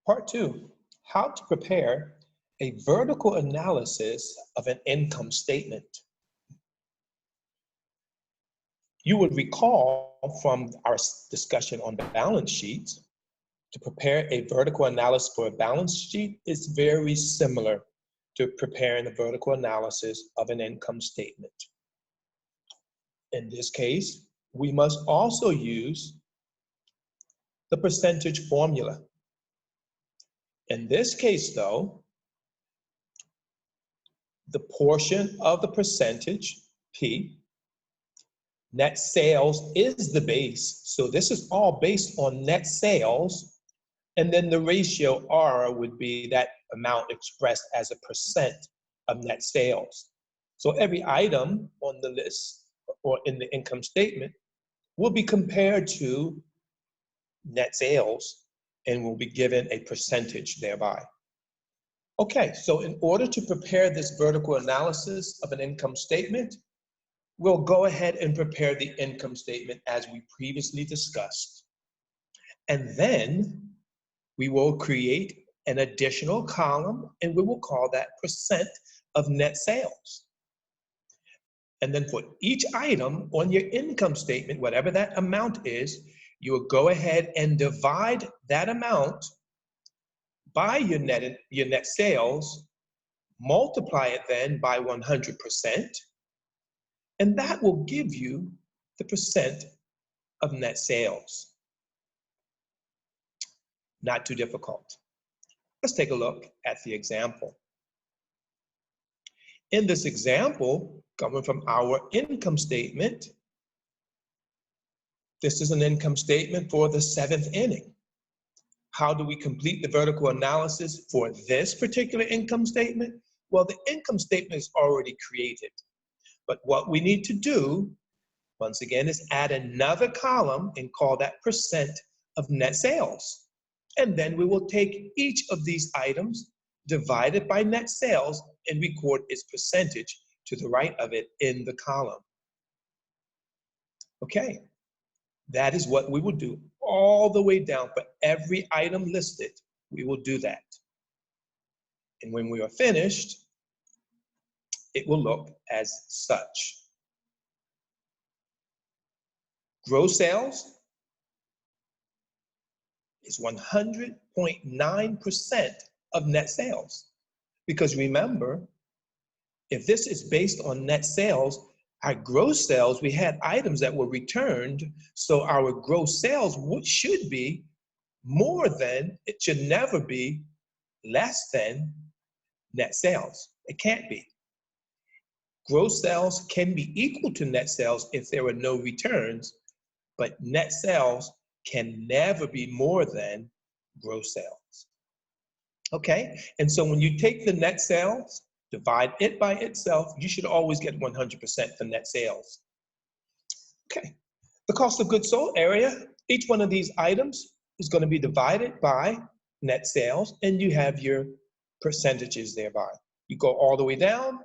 Part 2, how to prepare a vertical analysis of an income statement. You would recall from our discussion on balance sheets, to prepare a vertical analysis for a balance sheet is very similar to preparing a vertical analysis of an income statement. In this case, we must also use the percentage formula. In this case, though, the portion of the percentage, P, net sales is the base. So this is all based on net sales. And then the ratio R would be that amount expressed as a percent of net sales. So every item on the list or in the income statement will be compared to net sales and will be given a percentage thereby. Okay, so in order to prepare this vertical analysis of an income statement, we'll go ahead and prepare the income statement as we previously discussed. And then we will create an additional column and we will call that percent of net sales. And then for each item on your income statement, whatever that amount is, you will go ahead and divide that amount by your net sales, multiply it then by 100%, and that will give you the percent of net sales. Not too difficult. Let's take a look at the example. In this example, coming from our income statement, this is an income statement for the 7th inning. How do we complete the vertical analysis for this particular income statement? Well, the income statement is already created. But what we need to do, once again, is add another column and call that percent of net sales. And then we will take each of these items, divide it by net sales, and record its percentage to the right of it in the column. Okay, that is what we will do all the way down for every item listed. We will do that. And when we are finished, it will look as such. Gross sales is 100.9% of net sales. Because remember, if this is based on net sales, our gross sales, we had items that were returned, so our gross sales should be more than, it should never be less than net sales. It can't be. Gross sales can be equal to net sales if there are no returns, but net sales can never be more than gross sales. Okay, and so when you take the net sales, divide it by itself, you should always get 100% for net sales. Okay, the cost of goods sold area, each one of these items is going to be divided by net sales, and you have your percentages thereby. You go all the way down,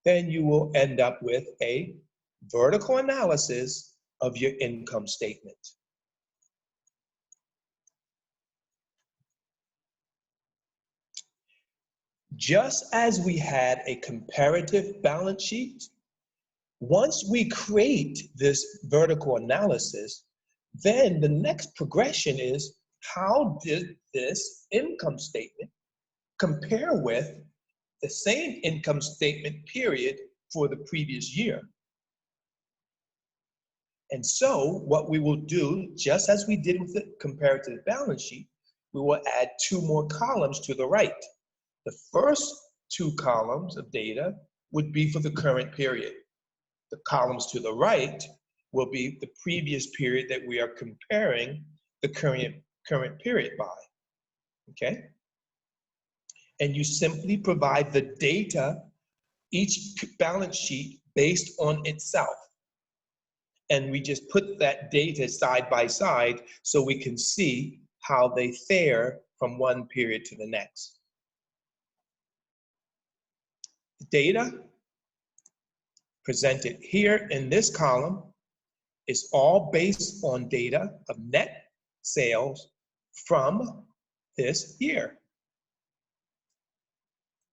then you will end up with a vertical analysis of your income statement. Just as we had a comparative balance sheet, once we create this vertical analysis, then the next progression is, how did this income statement compare with the same income statement period for the previous year? And so what we will do, just as we did with the comparative balance sheet, we will add 2 more columns to the right. The first 2 columns of data would be for the current period. The columns to the right will be the previous period that we are comparing the current period by, okay? And you simply provide the data, each balance sheet based on itself. And we just put that data side by side so we can see how they fare from one period to the next. The data presented here in this column is all based on data of net sales from this year.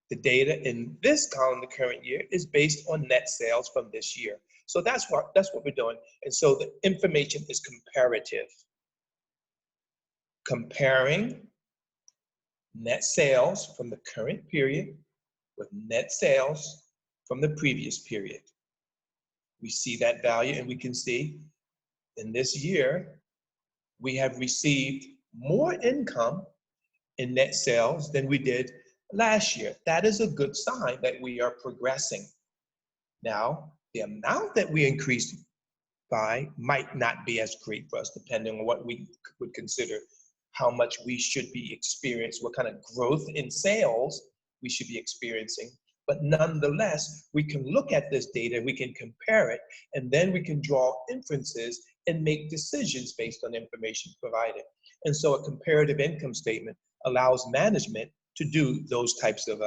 The data in this column, the current year, is based on net sales from this year. So that's what we're doing. And so the information is comparative. Comparing net sales from the current period with net sales from the previous period. We see that value and we can see in this year, we have received more income in net sales than we did last year. That is a good sign that we are progressing. Now, the amount that we increased by might not be as great for us, depending on what we would consider how much we should be experiencing, what kind of growth in sales we should be experiencing. But nonetheless, we can look at this data, we can compare it, and then we can draw inferences and make decisions based on information provided. And so a comparative income statement allows management to do those types of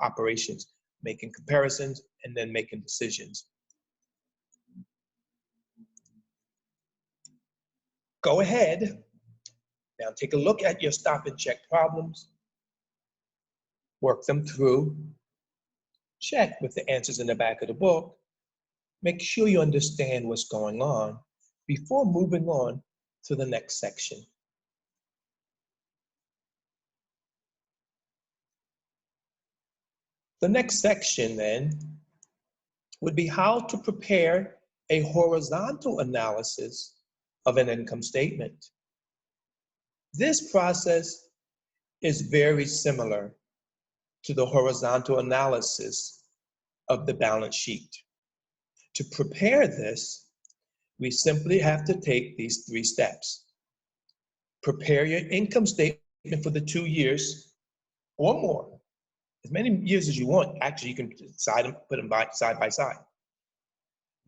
operations, making comparisons and then making decisions. Go ahead, now take a look at your stop and check problems, work them through, check with the answers in the back of the book, make sure you understand what's going on before moving on to the next section. The next section then would be how to prepare a horizontal analysis of an income statement. This process is very similar to the horizontal analysis of the balance sheet. To prepare this, we simply have to take these 3 steps. Prepare your income statement for the 2 years or more. As many years as you want. Actually, you can decide and put them side by side.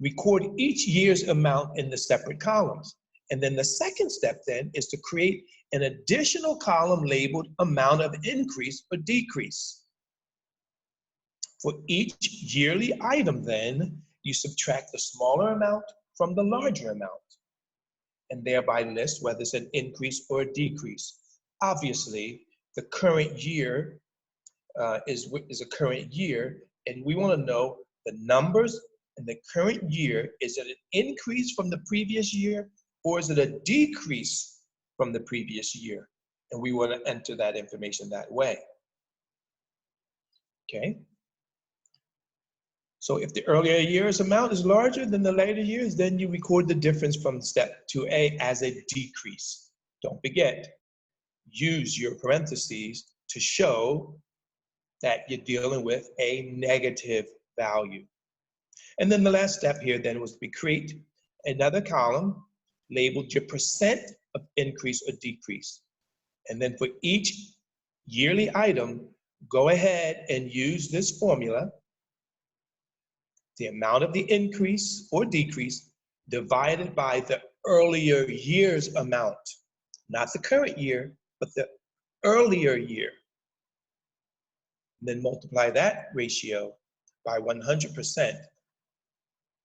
Record each year's amount in the separate columns. And then the second step then is to create an additional column labeled amount of increase or decrease. For each yearly item then, you subtract the smaller amount from the larger amount and thereby list whether it's an increase or a decrease. Obviously, the current year is a current year, and we want to know the numbers in the current year. Is it an increase from the previous year, or is it a decrease from the previous year? And we want to enter that information that way. Okay. So if the earlier year's amount is larger than the later years, then you record the difference from step 2A as a decrease. Don't forget, use your parentheses to show that you're dealing with a negative value. And then the last step here then was to create another column labeled your percent of increase or decrease. And then for each yearly item, go ahead and use this formula, the amount of the increase or decrease divided by the earlier year's amount, not the current year, but the earlier year. And then multiply that ratio by 100%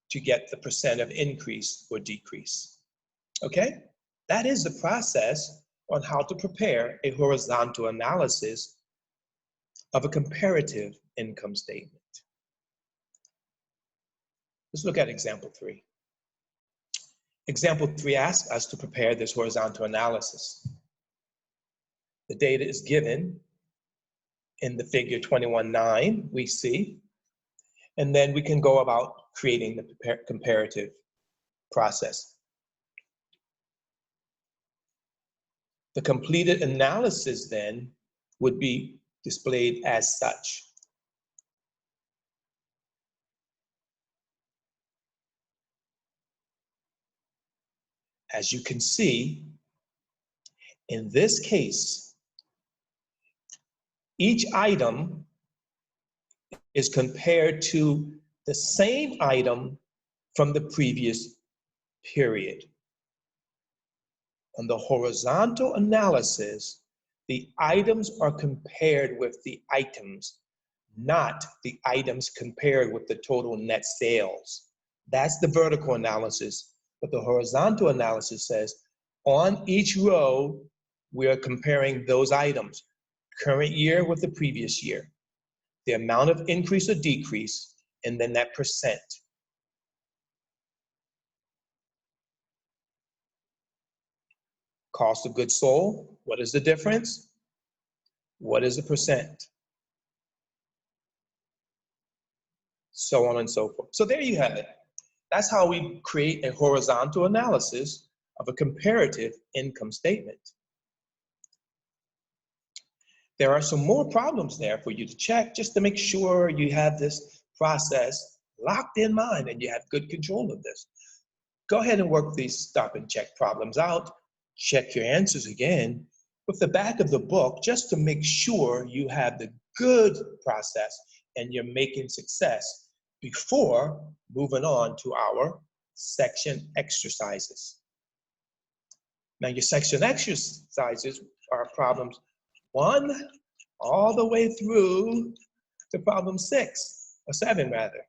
to get the percent of increase or decrease. Okay? That is the process on how to prepare a horizontal analysis of a comparative income statement. Let's look at example 3. Example 3 asks us to prepare this horizontal analysis. The data is given in the figure 21.9 we see, and then we can go about creating the comparative process. The completed analysis then would be displayed as such. As you can see, in this case, each item is compared to the same item from the previous period. On the horizontal analysis, the items are compared with the items, not the items compared with the total net sales. That's the vertical analysis. But the horizontal analysis says On each row, we are comparing those items, current year with the previous year, the amount of increase or decrease, and then that percent. Cost of goods sold, what is the difference? What is the percent? So on and so forth. So there you have it. That's how we create a horizontal analysis of a comparative income statement. There are some more problems there for you to check just to make sure you have this process locked in mind and you have good control of this. Go ahead and work these stop and check problems out. Check your answers again with the back of the book just to make sure you have the good process and you're making success before moving on to our section exercises. Now your section exercises are problems 1 all the way through to problem 6, or 7 rather.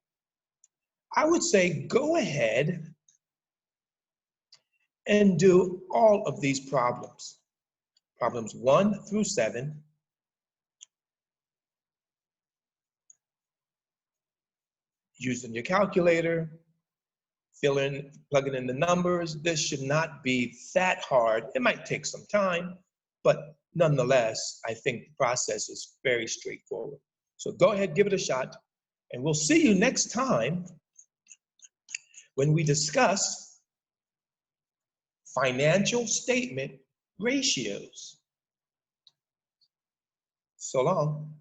I would say go ahead and do all of these problems. Problems 1 through 7. Using your calculator, plugging in the numbers. This should not be that hard. It might take some time, but nonetheless, I think the process is very straightforward. So go ahead, give it a shot, and we'll see you next time when we discuss financial statement ratios. So long.